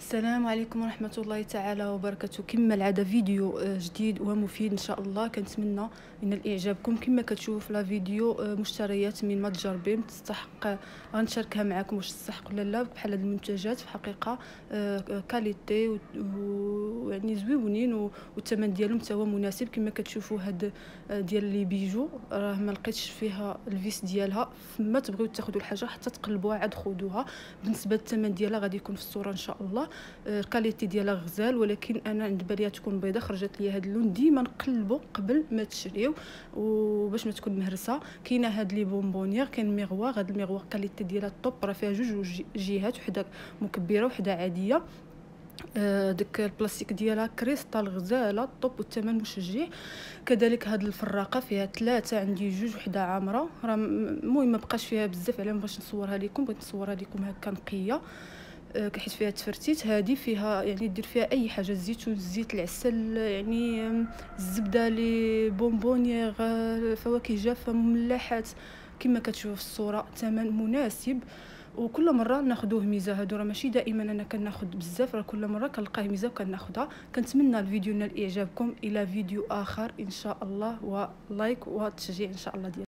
السلام عليكم ورحمة الله تعالى وبركاته. كما العادة فيديو جديد ومفيد ان شاء الله. كنتمنى ينال اعجابكم. كما كتشوفوا في لا فيديو مشتريات من متجر بيم تستحق، غنشاركها معكم واش تستحق ولا لا. بحال هاد المنتجات في حقيقه كاليتي ويعني زويونين والثمن ديالهم حتى هو مناسب. كما كتشوفوا هاد ديال لي بيجو راه ما لقيتش فيها الفيس ديالها، فما تبغيو تاخذوا الحاجه حتى تقلبوها عاد خذوها. بالنسبه للثمن ديالها غادي يكون في الصوره ان شاء الله. الكاليتي ديالها غزال، ولكن انا عند بالي تكون بيضه. خرجت لي هذا اللون، ديما نقلبوا قبل ما تشريو وباش ما تكون مهرسه. كاينه هاد لي بونبونيير، كاين ميغوار. هاد الميغوار الكاليتي ديالها الطوب، راه فيها جوج جهات، وحده مكبره وحده عاديه. داك البلاستيك ديالها كريستال غزاله الطوب والثمن مشجع. كذلك هاد الفراقه فيها ثلاثه، عندي جوج وحده عامره. راه المهم ما بقاش فيها بزاف على ما بغيتش نصورها لكم، بغيت نصورها لكم هكا نقيه حيت فيها تفرتيت. هذه فيها يعني دير فيها اي حاجه، الزيتون، الزيت، العسل، يعني الزبده، لي بونبونيير، فواكه جافه، مملحات. كما كتشوفوا في الصوره ثمن مناسب، وكل مره ناخذوه ميزه. هادو راه ماشي دائما انا كناخذ بزاف، راه كل مره كنلقاه ميزه وكناخذها. كنتمنى الفيديو نال اعجابكم. الى فيديو اخر ان شاء الله، ولايك وتشجيع ان شاء الله ديالكم.